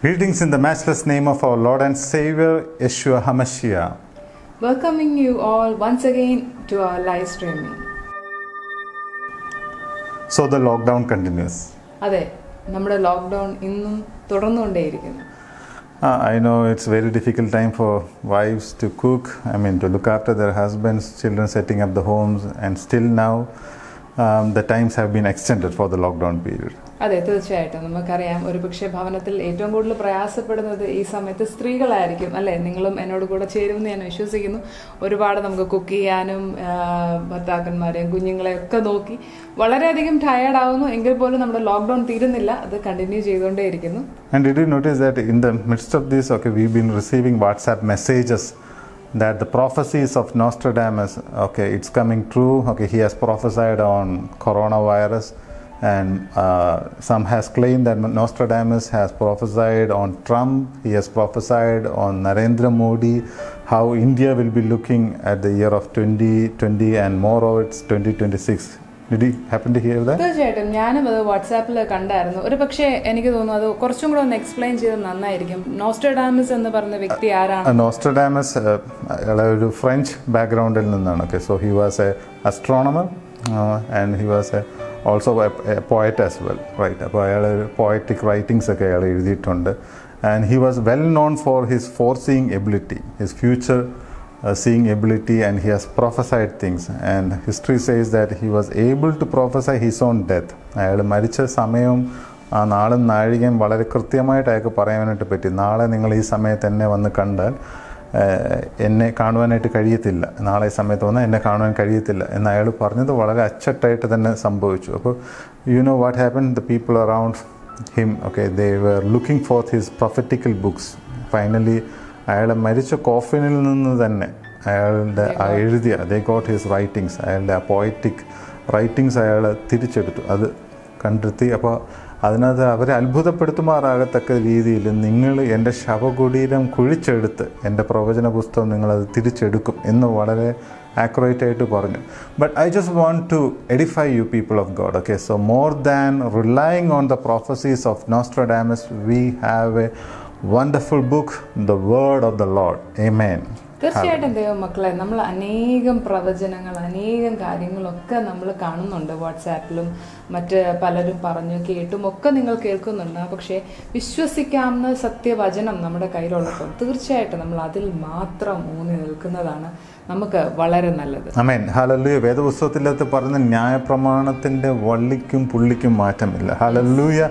Greetings in the matchless name of our Lord and Savior, Yeshua HaMashiach. Welcoming you all once again to our live streaming. So the lockdown continues. അതെ, നമ്മുടെ lockdown ഇന്നും തുടർന്നുകൊണ്ടേയിരിക്കുന്നു. I know it's very difficult time for wives to cook, to look after their husbands, children, setting up the homes, and still now the times have been extended for the lockdown period. അതെ, തീർച്ചയായിട്ടും നമുക്കറിയാം, ഒരുപക്ഷെ ഭവനത്തിൽ ഏറ്റവും കൂടുതൽ പ്രയാസപ്പെടുന്നത് ഈ സമയത്ത് സ്ത്രീകളായിരിക്കും അല്ലേ? നിങ്ങളും എന്നോട് കൂടെ ചേരുമെന്ന് ഞാൻ വിശ്വസിക്കുന്നു. ഒരുപാട് നമുക്ക് കുക്ക് ചെയ്യാനും ഭർത്താക്കന്മാരെയും കുഞ്ഞുങ്ങളെയും ഒക്കെ നോക്കി വളരെയധികം ടയേർഡ് ആവുന്നു. എങ്കിൽ പോലും നമ്മുടെ ലോക്ക്ഡൗൺ തീരുന്നില്ല, അത് continue ചെയ്തുകൊണ്ടേയിരിക്കുന്നു. And did you notice that in the midst of this, we've been receiving WhatsApp messages that the prophecies of Nostradamus, it's coming true. He has prophesied on coronavirus. And some has claimed that Nostradamus has prophesied on Trump, he has prophesied on Narendra Modi, how India will be looking at the year of 2020 and moreover it's 2026. Did you happen to hear that? തീർച്ചയായിട്ടും ഞാനും അത് വാട്സാപ്പിൽ കണ്ടായിരുന്നു. ഒരു പക്ഷേ എനിക്ക് തോന്നുന്നു അത് കുറച്ചും കൂടെ ഒന്ന് എക്സ്പ്ലെയിൻ ചെയ്ത് നന്നായിരിക്കും. നോസ്ട്രഡാമസ് എന്ന് പറഞ്ഞ വ്യക്തി ആരാണ്? നോസ്ട്രഡാമസ് ഒരു ഫ്രഞ്ച് ബാക്ക്ഗ്രൗണ്ടിൽ നിന്നാണ്. So he was a astronomer and he was also a poet as well, right? അപ്പോൾ അയാൾ poetic writings ഒക്കെ അയാൾ എഴുതിയിട്ടുണ്ട്. And he was well known for his foreseeing ability, his future seeing ability, and he has prophesied things. And history says that he was able to prophesy his own death. അയാൾ മരിച്ച സമയവും ആ നാളും നാഴികയും വളരെ കൃത്യമായിട്ട് അയാൾക്ക് പറയാനായിട്ട് പറ്റി. നാളെ നിങ്ങൾ ഈ സമയത്ത് എന്നെ വന്ന് കണ്ടാൽ എന്നെ കാണുവാനായിട്ട് കഴിയത്തില്ല, നാളെ സമയത്ത് വന്നാൽ എന്നെ കാണുവാൻ കഴിയത്തില്ല എന്ന് അയാൾ പറഞ്ഞത് വളരെ അച്ചട്ടായിട്ട് തന്നെ സംഭവിച്ചു. അപ്പോൾ you know what happen, the people around him they were looking for his prophetical books. Finally അയാൾ മരിച്ച കോഫിനിൽ നിന്ന് തന്നെ അയാളുടെ എഴുതിയ ദേ ഗോട്ട് ഹിസ് റൈറ്റിങ്സ്, അയാളുടെ ആ പോയറ്റിക് റൈറ്റിങ്സ് അയാൾ തിരിച്ചെടുത്തു, അത് കണ്ടെത്തി. അപ്പോൾ അതിനകത്ത് അവരെ അത്ഭുതപ്പെടുത്തുമാറാകത്തക്ക രീതിയിൽ നിങ്ങൾ എൻ്റെ ശവകുടീരം കുഴിച്ചെടുത്ത് എൻ്റെ പ്രവചന പുസ്തകം നിങ്ങളത് തിരിച്ചെടുക്കും എന്ന് വളരെ ആക്യുറേറ്റ് ആയിട്ട് പറഞ്ഞു. But I just want to edify you people of God. So more than relying on the prophecies of Nostradamus, we have a wonderful book, the word of the Lord. ആമേൻ. തീർച്ചയായിട്ടും ദൈവമക്കളെ, നമ്മൾ അനേകം പ്രവചനങ്ങൾ, അനേകം കാര്യങ്ങളൊക്കെ നമ്മൾ കാണുന്നുണ്ട്. വാട്സാപ്പിലും മറ്റ് പലരും പറഞ്ഞു കേട്ടും ഒക്കെ നിങ്ങൾ കേൾക്കുന്നുണ്ട്. പക്ഷേ വിശ്വസിക്കാവുന്ന സത്യവചനം നമ്മുടെ കയ്യിലുള്ളപ്പോൾ തീർച്ചയായിട്ടും നമ്മൾ അതിൽ മാത്രം ഊന്നി നിൽക്കുന്നതാണ് നമുക്ക് വളരെ നല്ലത്. ആമേൻ. ഹല്ലേലൂയ. വേദപുസ്തകത്തിലകത്ത് പറയുന്ന ന്യായപ്രമാണത്തിന്റെ വള്ളിക്കും പുള്ളിക്കും മാറ്റമില്ല. Hallelujah.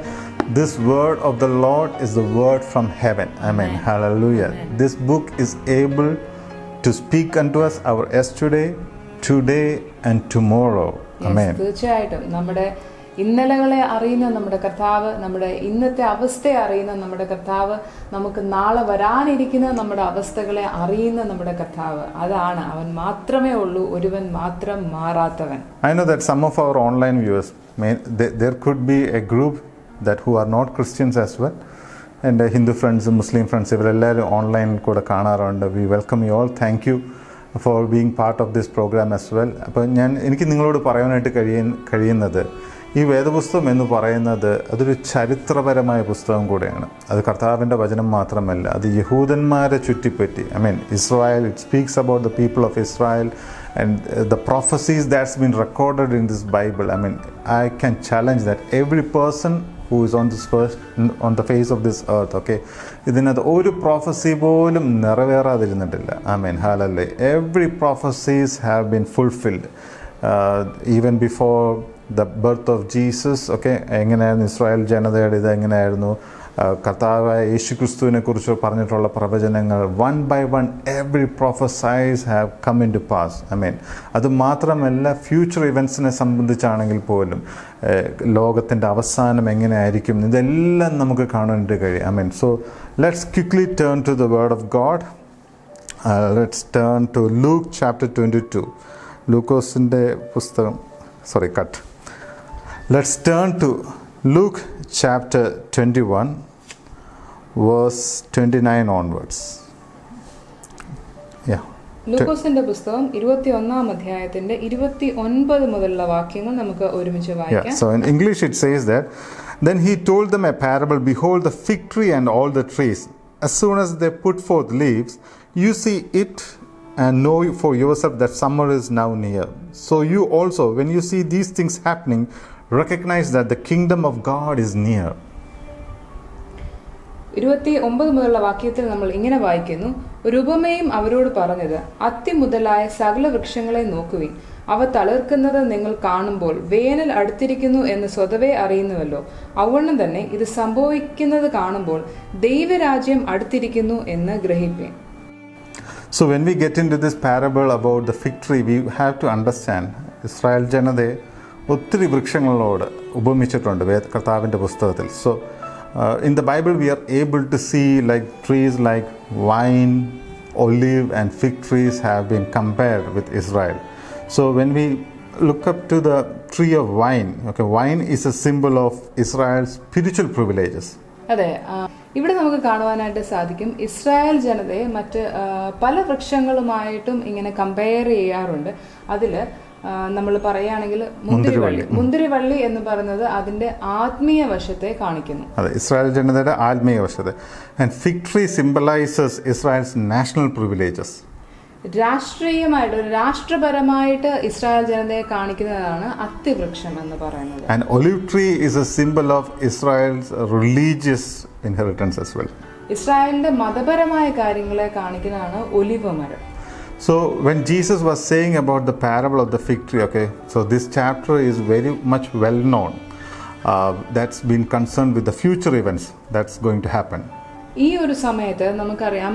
This word of the Lord is the word from heaven. Amen. Hallelujah. This book is able to speak unto us our yesterday, today and tomorrow. Amen. തീർച്ചയായിട്ടും നമ്മുടെ ഇന്നലകളെ അറിയുന്ന നമ്മുടെ കർത്താവ്, നമ്മുടെ ഇന്നത്തെ അവസ്ഥയെ അറിയുന്ന നമ്മുടെ കർത്താവ്, നമുക്ക് നാളെ വരാനിരിക്കുന്ന നമ്മുടെ അവസ്ഥകളെ അറിയുന്ന നമ്മുടെ കർത്താവ്, അതാണ് അവൻ മാത്രമേ ഉള്ളൂ, ഒരുവൻ മാത്രം മാറാത്തവൻ. I know that some of our online viewers there could be a group that who are not Christians as well, and Hindu friends, Muslim friends, ഇവരെല്ലാവരും ഓൺലൈൻ കൂടെ കാണാറുണ്ട്. We welcome you all. Thank you for being part of this programme as well. അപ്പോൾ എനിക്ക് നിങ്ങളോട് പറയാനായിട്ട് കഴിയുന്നത്, ഈ വേദപുസ്തകം എന്ന് പറയുന്നത് അതൊരു ചരിത്രപരമായ പുസ്തകം കൂടെയാണ്. അത് കർത്താവിൻ്റെ വചനം മാത്രമല്ല, അത് യഹൂദന്മാരെ ചുറ്റിപ്പറ്റി, Israel, it speaks about the people of Israel and the prophecies that's been recorded in this Bible. I can challenge that every person who is on the face of this earth, ഇതിനകത്ത് ഒരു prophecy പോലും നിറവേറാതിരുന്നിട്ടില്ല. Hallelujah. Every prophecies have been fulfilled, even before the birth of Jesus. എങ്ങനെയായിരുന്നു Israel ജനതയുടെ ഇത്, എങ്ങനെയായിരുന്നു കർത്താവായ യേശുക്രിസ്തുവിനെ കുറിച്ച് പറഞ്ഞിട്ടുള്ള പ്രവചനങ്ങൾ, one by one every prophecies have come in to pass. അത് മാത്രമല്ല, ഫ്യൂച്ചർ ഇവൻസിനെ സംബന്ധിച്ചാണെങ്കിൽ പോലും ലോകത്തിൻ്റെ അവസാനം എങ്ങനെയായിരിക്കും ഇതെല്ലാം നമുക്ക് കാണാനായിട്ട് കഴിയും. So let's quickly turn to the word of God. Let's turn to Luke chapter 22. ലൂക്കോസിൻ്റെ പുസ്തകം, let's turn to Luke chapter 21 verse 29 onwards. ലൂക്കോസിന്റെ പുസ്തകം 21-ാം അധ്യായത്തിന്റെ 29 മുതലുള്ള വാക്യങ്ങൾ നമുക്ക് ഒരുമിച്ച് വായിക്കാം. So in English it says that, Then he told them a parable. Behold, the fig tree and all the trees. As soon as they put forth leaves, you see it and know for yourself that summer is now near. So you also, when you see these things happening, recognize that the kingdom of God is near. 29 മുതലുള്ള വാക്യത്തിൽ നമ്മൾ ഇങ്ങനെ വായിക്കുന്നു, ഒരു ഉപമയും അവരോട് പറഞ്ഞത്, അത്തി മുതലായ സകല വൃക്ഷങ്ങളെ നോക്കുവിൻ, അവ തളിർക്കുന്നത് നിങ്ങൾ കാണുമ്പോൾ വേനൽ അടുത്തിരിക്കുന്നു എന്ന് സ്വതവേ അറിയുന്നുവല്ലോ. അവണ്ണം തന്നെ ഇത് സംഭവിക്കുന്നത് കാണുമ്പോൾ ദൈവരാജ്യം അടുത്തിരിക്കുന്നു എന്ന് ഗ്രഹിപ്പേൻ. So when we get into this parable about the fig tree, we have to understand Israel ജനതയെ ഒത്തിരി വൃക്ഷങ്ങളോട് ഉപമിച്ചിട്ടുണ്ട് കർത്താവിൻ്റെ പുസ്തകത്തിൽ. So in the Bible we are able to see like trees like vine, olive and fig trees have been compared with Israel. So when we look up to the tree of wine, okay, wine is a symbol of Israel's spiritual privileges. അതെ, ഇവിടെ നമുക്ക് കാണുവാനായിട്ട് സാധിക്കും Israel ജനതയെ മറ്റ് പല വൃക്ഷങ്ങളുമായിട്ടും ഇങ്ങനെ compare ചെയ്യാറുണ്ട്. അതിൽ നമ്മൾ പറയുകയാണെങ്കിൽ മുന്തിരിവള്ളി എന്ന് പറയുന്നത് അതിന്റെ ആത്മീയ വശത്തെ കാണിക്കുന്നു. അതെ, ഇസ്രായേൽ ജനതയുടെ ആത്മീയ വശത്തെ. And fig tree symbolises Israel's national privileges. രാഷ്ട്രീയമായിട്ട് രാഷ്ട്രപരമായിട്ട് ഇസ്രായേൽ ജനതയെ കാണിക്കുന്നതാണ് അത്തിവൃക്ഷം എന്ന് പറയുന്നത്. And olive tree is a symbol of Israel's religious inheritance as well. ഇസ്രായേലിന്റെ മതപരമായ കാര്യങ്ങളെ കാണിക്കുന്നതാണ് ഒലിവ് മരം. So when Jesus was saying about the parable of the fig tree, okay, so this chapter is very much well known. That's been concerned with the future events that's going to happen. ഈ ഒരു സമയത്ത് നമുക്കറിയാം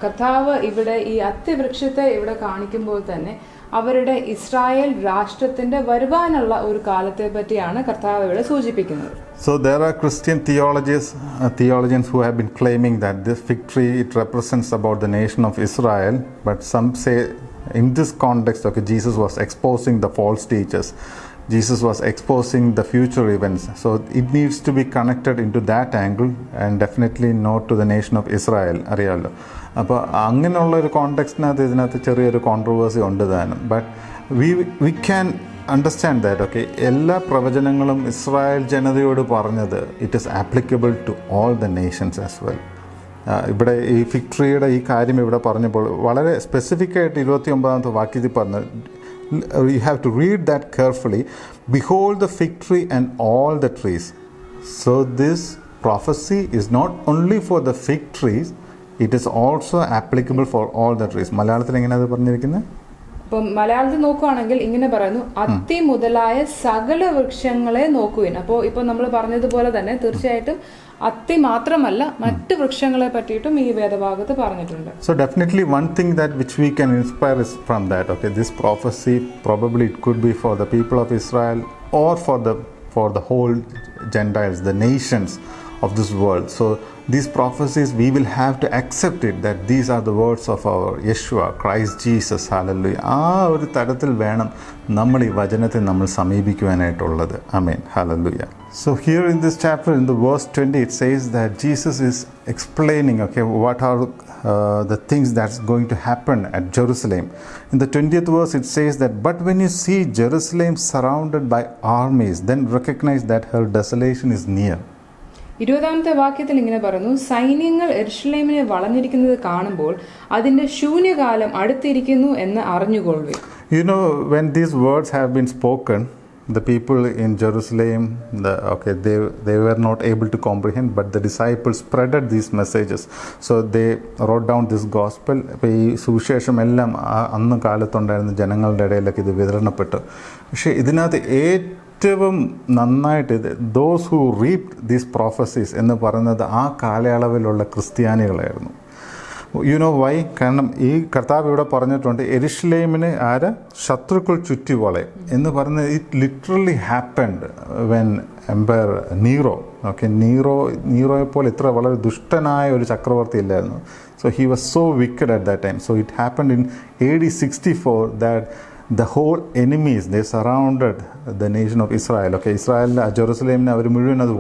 കർത്താവ് ഇവിടെ ഈ അത്തിവൃക്ഷത്തെ ഇവിടെ കാണിക്കുമ്പോൾ തന്നെ അവരുടെ ഇസ്രായേൽ രാഷ്ട്രത്തിന്റെ വരുവാനുള്ള ഒരു കാലത്തെ പറ്റിയാണ് കർത്താവ് ഇവിടെ സൂചിപ്പിക്കുന്നത്. So there are Christian theologians who have been claiming that this fig tree it represents about the nation of Israel, but some say in this context, okay, Jesus was exposing the false teachers. Jesus was exposing the future events. So it needs to be connected into that angle and definitely not to the nation of Israel. അറിയാമല്ലോ, അപ്പോൾ അങ്ങനെയുള്ള ഒരു കോണ്ടെക്സ്റ്റിനകത്ത് ഇതിനകത്ത് ചെറിയൊരു controversy ഉണ്ട് താനും. But we can understand that, okay, എല്ലാ പ്രവചനങ്ങളും ഇസ്രായേൽ ജനതയോട് പറഞ്ഞത് it is applicable to all the nations as well. ഇവിടെ ഈ ഫിഗ് ട്രീയുടെ ഈ കാര്യം ഇവിടെ പറഞ്ഞപ്പോൾ വളരെ സ്പെസിഫിക് ആയിട്ട് 29ാമത്തെ വാക്യത്തിൽ പറഞ്ഞു, you have to read that carefully. Behold the fig tree and all the trees. So this prophecy is not only for the fig trees, it is also applicable for all the trees. മലയാളത്തിൽ എങ്ങനെയാണ് അത് പറഞ്ഞിരിക്കുന്നത്? അപ്പം മലയാളത്തിൽ നോക്കുകയാണെങ്കിൽ ഇങ്ങനെ പറയുന്നു, അത്തി മുതലായ സകല വൃക്ഷങ്ങളെ നോക്കുവിൻ. അപ്പോൾ ഇപ്പൊ നമ്മൾ പറഞ്ഞതുപോലെ തന്നെ തീർച്ചയായിട്ടും അത്തി മാത്രമല്ല മറ്റ് വൃക്ഷങ്ങളെ പറ്റിയിട്ടും ഈ വേദഭാഗത്ത് പറഞ്ഞിട്ടുണ്ട്. So definitely one thing that which we can inspire is from that, okay, this prophecy probably it could be for the people of Israel or for the whole Gentiles, the nations of this world. So these prophecies we will have to accept it that these are the words of our Yeshua, Christ Jesus, hallelujah. ആ ഒരു തരത്തിൽ വേണം നമ്മൾ ഈ വചനത്തെ നമ്മൾ സമീപിക്കുവാനായിട്ടുള്ളത്. ആമേൻ, hallelujah. So here in this chapter, in the verse 20, it says that Jesus is explaining, okay, what are the things that's going to happen at Jerusalem. In the 20th verse, it says that, but when you see Jerusalem surrounded by armies, then recognize that her desolation is near. 20ാമത്തെ വാക്യത്തിൽ ഇങ്ങനെ പറയുന്നു, സൈന്യങ്ങൾ യെരുശലേമിനെ വളഞ്ഞിരിക്കുന്നത് കാണുമ്പോൾ അതിന്റെ ശൂന്യകാലം അടുത്തിരിക്കുന്നു എന്ന് അറിഞ്ഞുകൊള്ളുവിൻ. You know, when these words have been spoken, the people in Jerusalem, they were not able to comprehend, but the disciples spreaded these messages. So they wrote down this gospel. അപ്പോൾ ഈ സുവിശേഷം എല്ലാം അന്ന് കാലത്തുണ്ടായിരുന്ന ജനങ്ങളുടെ ഇടയിലൊക്കെ ഇത് വിതരണപ്പെട്ടു. പക്ഷേ ഇതിനകത്ത് ഏറ്റവും നന്നായിട്ട് those who reaped these prophecies എന്ന് പറയുന്നത് ആ കാലയളവിലുള്ള ക്രിസ്ത്യാനികളായിരുന്നു. You know why? കാരണം ഈ കർത്താവ് ഇവിടെ പറഞ്ഞിട്ടുണ്ട്, യെരുശലേമിന് ശത്രുക്കൾ ചുറ്റിവളയും എന്ന് പറയുന്നത് it literally happened when empire Nero. Okay, നീറോയെപ്പോലെ ഇത്ര വളരെ ദുഷ്ടനായ ഒരു ചക്രവർത്തി ഇല്ലായിരുന്നു. So he was so wicked at that time. So it happened in AD 64 that the whole enemies, they surrounded the nation of Israel. Okay, ഇസ്രായേലിൻ്റെ ജെറുസലേമിനെ അവർ മുഴുവൻ അത്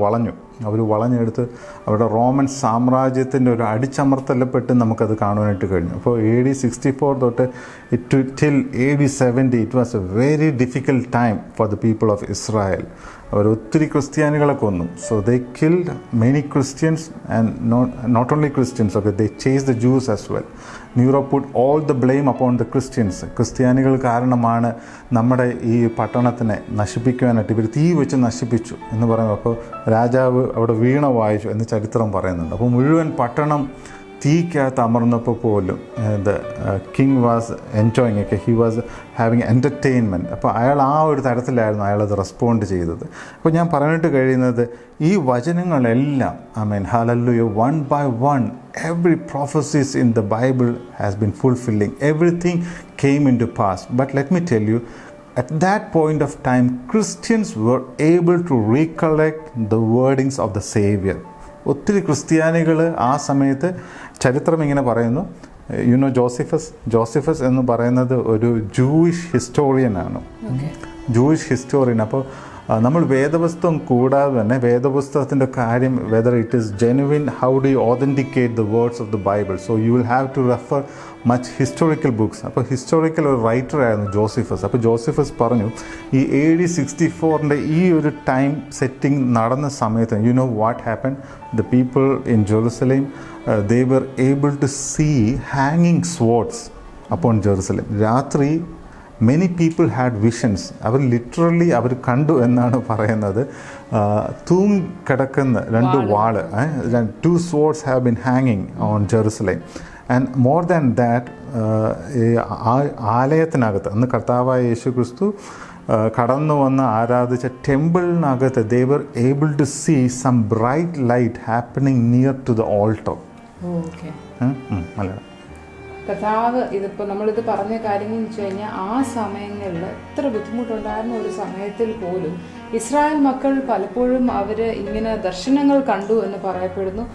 വളഞ്ഞെടുത്ത് അവരുടെ റോമൻ സാമ്രാജ്യത്തിൻ്റെ ഒരു അടിച്ചമർത്തലപ്പെട്ട് നമുക്കത് കാണുവാനായിട്ട് കഴിഞ്ഞു. അപ്പോൾ AD 64 തൊട്ട് till AD 70 it was a very difficult time for the people of Israel. അവർ ഒത്തിരി ക്രിസ്ത്യാനികളെ കൊന്നു. So they killed many Christians and not only Christians, okay, they chase the Jews as well. Nero put all the blame upon the Christians. ക്രിസ്ത്യാനികൾ കാരണമാണ് നമ്മുടെ ഈ പട്ടണത്തിനെ നശിപ്പിക്കുവാനായിട്ട് ഇവർ തീ വെച്ച് നശിപ്പിച്ചു എന്ന് പറയുമ്പോൾ, അപ്പോൾ രാജാവ് അവിടെ വീണ വായിച്ചു എന്ന് ചരിത്രം പറയുന്നുണ്ട്. അപ്പോൾ മുഴുവൻ പട്ടണം തീക്കകത്ത് അമർന്നപ്പോൾ പോലും ദ കിങ് വാസ് എൻജോയിങ്, ഒക്കെ ഹി വാസ് ഹാവിങ് എൻ്റർടൈൻമെൻറ്റ്. അപ്പോൾ അയാൾ ആ ഒരു തരത്തിലായിരുന്നു അയാളത് റെസ്പോണ്ട് ചെയ്തത്. അപ്പോൾ ഞാൻ പറഞ്ഞിട്ട് കഴിയുന്നത്, ഈ വചനങ്ങളെല്ലാം, I mean hallelujah, one by one every prophecies in the Bible has been fulfilling. Everything came into pass. But let me tell you, at that point of time, Christians were able to recollect the wordings of the Savior. ഒത്തിരി ക്രിസ്ത്യാനികൾ ആ സമയത്ത്, ചരിത്രം ഇങ്ങനെ പറയുന്നു, you know Joseph's എന്ന് പറയുന്നത് ഒരു ജൂയിഷ് ഹിസ്റ്റോറിയനാണ്, ജൂയിഷ് ഹിസ്റ്റോറിയൻ. അപ്പോൾ നമ്മൾ വേദപുസ്തകം കൂടാതെ തന്നെ വേദപുസ്തകത്തിൻ്റെ കാര്യം, whether it is genuine, how do you authenticate the words of the Bible, so you will have to refer much historical books. അപ്പോൾ ഹിസ്റ്റോറിക്കൽ ഒരു റൈറ്ററായിരുന്നു ജോസഫസ്. അപ്പോൾ ജോസഫസ് പറഞ്ഞു, ഈ AD 64 ഈ ഒരു ടൈം സെറ്റിംഗ് നടന്ന സമയത്ത്, you know what happen, the people in Jerusalem, they were able to see ഹാങ്ങിങ് സ്വാർഡ്സ് അപ്പോൺ ജെറുസലേം. രാത്രി മെനി പീപ്പിൾ ഹാഡ് വിഷൻസ്. അവർ ലിറ്ററലി അവർ കണ്ടു എന്നാണ് പറയുന്നത്, തൂങ്ങിക്കിടക്കുന്ന രണ്ട് വാള്, 2 swords have been hanging on Jerusalem. And more than that, ആലയത്തിനകത്ത് അന്ന് കർത്താവായ യേശു ക്രിസ്തു കടന്നു വന്ന് ആരാധിച്ച ടെമ്പിളിനകത്ത് they were able to see some bright light happening near to the altar. Malayalam കർത്താവ് ഇതിപ്പോൾ നമ്മളിത് പറഞ്ഞ കാര്യങ്ങൾ എന്ന് വെച്ച് കഴിഞ്ഞാൽ, ആ സമയങ്ങളിൽ എത്ര ബുദ്ധിമുട്ടുണ്ടായിരുന്ന ഒരു സമയത്തിൽ പോലും ഇസ്രായേൽ മക്കൾ പലപ്പോഴും അവർ ഇങ്ങനെ ദർശനങ്ങൾ കണ്ടു എന്ന് പറയപ്പെടുന്നു.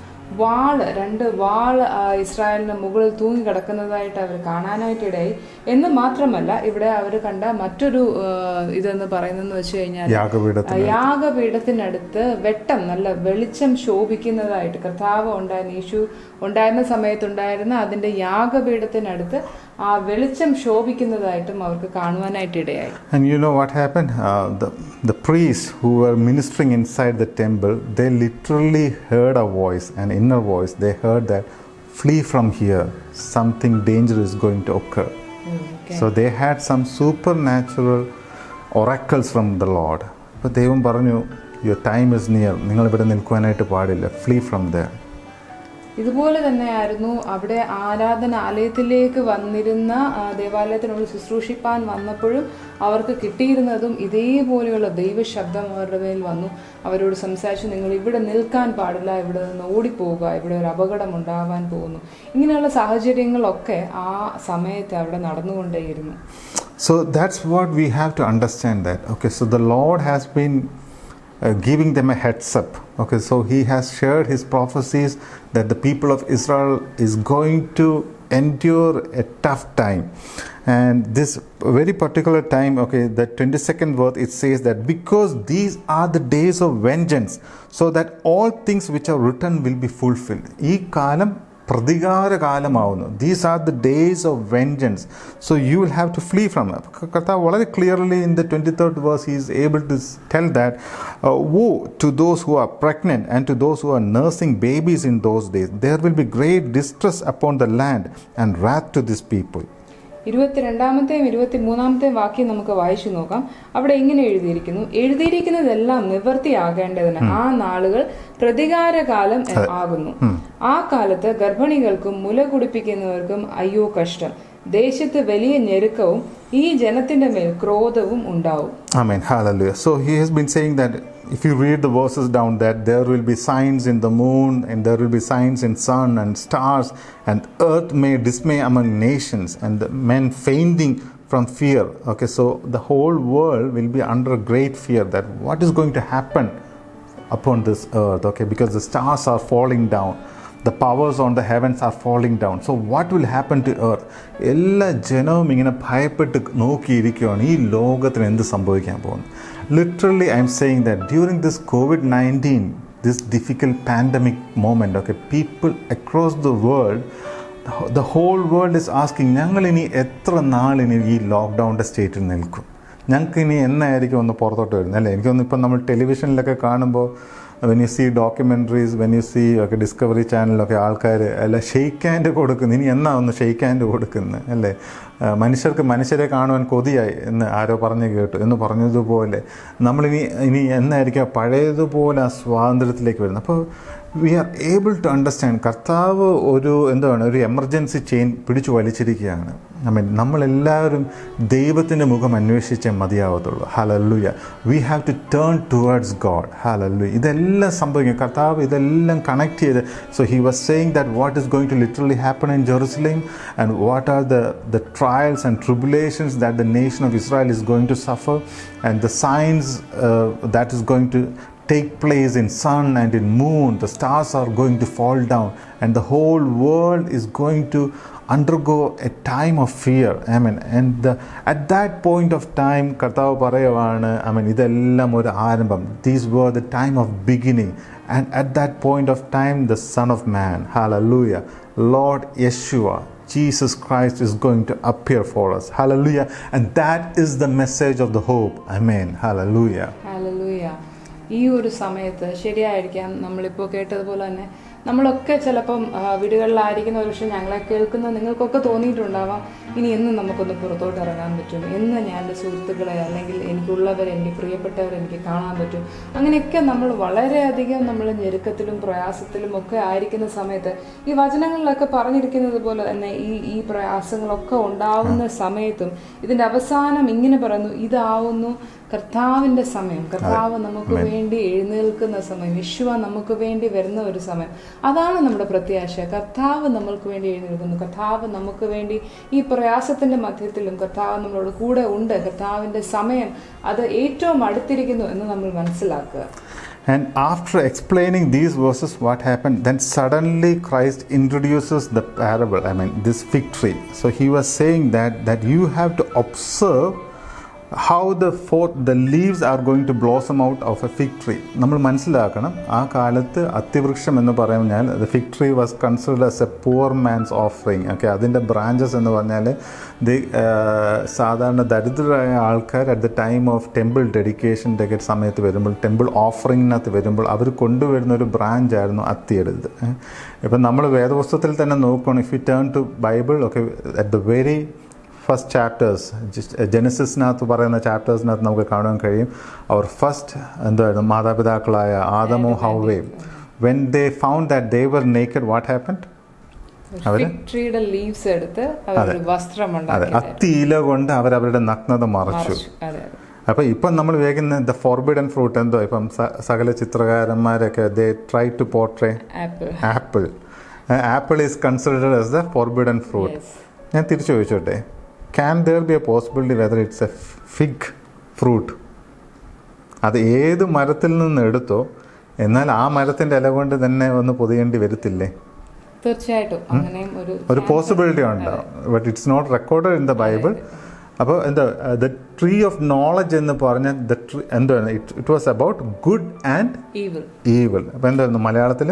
2 വാള് ഇസ്രായേലിന് മുകളിൽ തൂങ്ങി കിടക്കുന്നതായിട്ട് അവർ കാണാനായിട്ടിടയായി. എന്ന് മാത്രമല്ല, ഇവിടെ അവർ കണ്ട മറ്റൊരു ഇതെന്ന് പറയുന്നതെന്ന് വെച്ച് കഴിഞ്ഞാൽ, യാഗപീഠത്തിനടുത്ത് നല്ല വെളിച്ചം ശോഭിക്കുന്നതായിട്ട് കർത്താവ് യേശു ഉണ്ടായിരുന്ന സമയത്തുണ്ടായിരുന്ന അതിൻ്റെ യാഗപീഠത്തിനടുത്ത് ആ വെളിച്ചം ശോഭിക്കുന്നതായിട്ടും അവർക്ക് കാണുവാനായിട്ടിടയായി. And you know what happened? The priests who were ministering inside the temple, they literally heard a voice, an inner voice. They heard that, flee from here, something dangerous is going to occur. So they had some supernatural oracles from the Lord. അപ്പോൾ ദൈവം പറഞ്ഞു, your time is near, നിങ്ങൾ ഇവിടെ നിൽക്കുവാനായിട്ട് പാടില്ല, flee from there. ഇതുപോലെ തന്നെയായിരുന്നു അവിടെ ആരാധനാലയത്തിലേക്ക് വന്നിരുന്ന, ദേവാലയത്തിനോട് ശുശ്രൂഷിപ്പാൻ വന്നപ്പോഴും അവർക്ക് കിട്ടിയിരുന്നതും ഇതേപോലെയുള്ള ദൈവശബ്ദം അവരുടെ മേൽ വന്നു. അവരോട് സംസാരിച്ചു, നിങ്ങൾ ഇവിടെ നിൽക്കാൻ പാടില്ല, ഇവിടെ നിന്ന് ഓടിപ്പോവുക, ഇവിടെ ഒരു അപകടം ഉണ്ടാവാൻ പോകുന്നു. ഇങ്ങനെയുള്ള സാഹചര്യങ്ങളൊക്കെ ആ സമയത്ത് അവിടെ നടന്നുകൊണ്ടേയിരുന്നു. So that's what we have to understand that. Okay, so the Lord has been giving them a heads up. Okay, so he has shared his prophecies that the people of Israel is going to endure a tough time. And this very particular time, okay, the 22nd verse, it says that because these are the days of vengeance, so that all things which are written will be fulfilled. ഈ കാലം പ്രതികാരകാലമാവുന്നു. These are the days of vengeance, so you will have to flee from it. കർത്താവ് വളരെ clearly in the 23rd verse he is able to tell that, woe to those who are pregnant and to those who are nursing babies in those days. There will be great distress upon the land and wrath to this people. 22-ാമത്തെയും 23-ാമത്തെയും വാക്യം നമുക്ക് വായിച്ചു നോക്കാം. അവിടെ ഇങ്ങനെ എഴുതിയിരിക്കുന്നതെല്ലാം നിവൃത്തിയാകേണ്ടതിന് ആ നാളുകൾ പ്രതികാരകാലം ആകുന്നു. ആ കാലത്ത് ഗർഭിണികൾക്കും മുല കുടിപ്പിക്കുന്നവർക്കും അയ്യോ കഷ്ടം, ദേശത്ത് വലിയ ഞെരുക്കവും ഈ ജനത്തിന്റെ മേൽ ക്രോധവും ഉണ്ടാവും. Amen. Hallelujah. So he has been saying that if you read the verses down, that there will be signs in the moon and there will be signs in sun and stars, and earth may dismay among nations and the men fainting from fear. Okay, so the whole world will be under great fear that what is going to happen upon this earth. Okay, because the stars are falling down, the powers on the heavens are falling down. So what will happen to earth? എല്ലാ ജനവും ഇങ്ങനെ ഭയപ്പെട്ട് നോക്കിയിരിക്കുകയാണ്, ഈ ലോകത്തിന് എന്ത് സംഭവിക്കാൻ പോകുന്നു. Literally I am saying that during this COVID-19, this difficult pandemic moment, okay, people across the world, the whole world is asking, ഞങ്ങൾ ഇനി എത്ര നാൾ ഇനി ഈ ലോക്ക്ഡൗണിൻ്റെ സ്റ്റേറ്റിൽ നിൽക്കും, ഞങ്ങൾക്ക് ഇനി എന്നായിരിക്കും ഒന്ന് പുറത്തോട്ട് വരുന്നത് അല്ലേ? എനിക്കൊന്ന് ഇപ്പം നമ്മൾ ടെലിവിഷനിലൊക്കെ കാണുമ്പോൾ when you see documentaries, when you see ഒക്കെ ഡിസ്കവറി ചാനലിലൊക്കെ ആൾക്കാർ അല്ല ഷെയ്ക്ക് ഹാൻഡ് കൊടുക്കുന്നു. ഇനി എന്നാ ഒന്ന് ഷെയ്ക്ക് ഹാൻഡ് കൊടുക്കുന്നത് അല്ലേ? മനുഷ്യർക്ക് മനുഷ്യരെ കാണുവാൻ കൊതിയായി എന്ന് ആരോ പറഞ്ഞു കേട്ടു എന്ന് പറഞ്ഞതുപോലെ ഇനി എന്നായിരിക്കും പഴയതുപോലെ ആ സ്വാതന്ത്ര്യത്തിലേക്ക് വരുന്നത്. അപ്പോൾ we are able to understand കർത്താവ് ഒരു എമർജൻസി ചെയിൻ പിടിച്ചു വലിച്ചിരിക്കുകയാണ്. നമ്മളെല്ലാവരും ദൈവത്തിൻ്റെ മുഖം അന്വേഷിച്ചേ മതിയാവത്തുള്ളൂ. ഹല്ലേലൂയ. We have to turn towards God. ഹല്ലേലൂയ. ഇതെല്ലാം സംഭവിക്കും. കർത്താവ് ഇതെല്ലാം കണക്ട് ചെയ്ത് so he was saying that what is going to literally happen in Jerusalem and what are the trials and tribulations that the nation of Israel is going to suffer, and the signs that is going to take place in sun and in moon. The stars are going to fall down and the whole world is going to undergo a time of fear. Amen. And at that point of time Kartav parayavana, idellam oru arambam. These were the time of beginning, and at that point of time the Son of Man, hallelujah, Lord Yeshua Jesus Christ is going to appear for us. Hallelujah. And that is the message of the hope. Amen. Hallelujah. Hallelujah. ഈ ഒരു സമയത്ത് ശരിയായിരിക്കാം നമ്മളിപ്പോൾ കേട്ടതുപോലെ തന്നെ നമ്മളൊക്കെ ചിലപ്പം വീടുകളിലായിരിക്കുന്ന ഒരു പക്ഷേ ഞങ്ങളെ കേൾക്കുന്ന നിങ്ങൾക്കൊക്കെ തോന്നിയിട്ടുണ്ടാവാം, ഇനി എന്ന് നമുക്കൊന്ന് പുറത്തോട്ട് ഇറങ്ങാൻ പറ്റും, എന്ന് ഞാൻ എൻ്റെ സുഹൃത്തുക്കളെ അല്ലെങ്കിൽ എനിക്കുള്ളവരെ, എനിക്ക് പ്രിയപ്പെട്ടവരെ എനിക്ക് കാണാൻ പറ്റും. അങ്ങനെയൊക്കെ നമ്മൾ വളരെയധികം നമ്മൾ ഞെരുക്കത്തിലും പ്രയാസത്തിലും ഒക്കെ ആയിരിക്കുന്ന സമയത്ത് ഈ വചനങ്ങളിലൊക്കെ പറഞ്ഞിരിക്കുന്നത് പോലെ തന്നെ ഈ പ്രയാസങ്ങളൊക്കെ ഉണ്ടാവുന്ന സമയത്തും ഇതിൻ്റെ അവസാനം ഇങ്ങനെ പറയുന്നു, ഇതാവുന്നു കർത്താവിൻ്റെ സമയം, കർത്താവ് നമുക്ക് വേണ്ടി എഴുന്നേൽക്കുന്ന സമയം, യേശുവ നമുക്ക് വേണ്ടി വരുന്ന ഒരു സമയം. അതാണ് നമ്മുടെ പ്രത്യാശ. കർത്താവ് നമ്മൾക്ക് വേണ്ടി എഴുന്നേൽക്കുന്നു, കർത്താവ് നമുക്ക് വേണ്ടി ഈ പ്രയാസത്തിൻ്റെ മധ്യത്തിലും കർത്താവ് നമ്മളോട് കൂടെ ഉണ്ട്. കർത്താവിൻ്റെ സമയം അത് ഏറ്റവും അടുത്തിരിക്കുന്നു എന്ന് നമ്മൾ മനസ്സിലാക്കുക. And after explaining these verses, what happened? Then suddenly Christ introduces the parable, this fig tree. So he was saying that you have to observe how the leaves are going to blossom out of a fig tree. നമ്മൾ മനസ്സിലാക്കണം, ആ കാലത്ത് അത്തിവൃക്ഷം എന്ന് പറഞ്ഞാൽ the fig tree was considered as a poor man's offering. അതിൻ്റെ branches എന്ന് പറഞ്ഞാൽ സാധാരണ ദരിദ്രരായ ആൾക്കാർ at the time of temple ഡെഡിക്കേഷൻ്റെ ഒക്കെ സമയത്ത് വരുമ്പോൾ, ടെമ്പിൾ ഓഫറിങ്ങിനകത്ത് വരുമ്പോൾ അവർ കൊണ്ടുവരുന്ന ഒരു ബ്രാഞ്ചായിരുന്നു അത്തിയെടുത്ത്. ഇപ്പം നമ്മൾ വേദപുസ്തകത്തിൽ തന്നെ നോക്കുകയാണ്, if you turn to Bible at the very first chapters, ജെനസിസിനകത്ത് പറയുന്ന ചാപ്റ്റേഴ്സിനകത്ത് നമുക്ക് കാണാൻ കഴിയും, അവർ ഫസ്റ്റ് മാതാപിതാക്കളായ ആദമും ഹവ്വയും when they found that they were naked, what happened? ട്രീയുടെ ലീവ്സ് എടുത്ത് വസ്ത്രം ഉണ്ടാക്കി അത്തി ഇല കൊണ്ട് അവരവരുടെ നഗ്നത മറച്ചു. അപ്പോൾ ഇപ്പം നമ്മൾ വേഗം ദ ഫോർബിഡൻ ഫ്രൂട്ട് എന്തോ ഇപ്പം സകല ചിത്രകാരന്മാരൊക്കെ they try to portray apple. Apple is considered as the forbidden fruit. ഞാൻ തിരിച്ചു ചോദിച്ചോട്ടെ, can there be a possibility whether it's a fig fruit? അത് ഏത് മരത്തിൽ നിന്ന് എടുത്തോ, എന്നാൽ ആ മരത്തിൻ്റെ ഇല കൊണ്ട് തന്നെ ഒന്ന് പൊതിയേണ്ടി വരത്തില്ലേ? തീർച്ചയായിട്ടും അങ്ങനെയും ഒരു പോസിബിലിറ്റി ഉണ്ടാവും. But it's not recorded in the Bible. അപ്പോൾ ദ ട്രീ ഓഫ് നോളജ് എന്ന് പറഞ്ഞ എന്താണ്, it was about good and evil. അപ്പോൾ എന്തായിരുന്നു മലയാളത്തിൽ?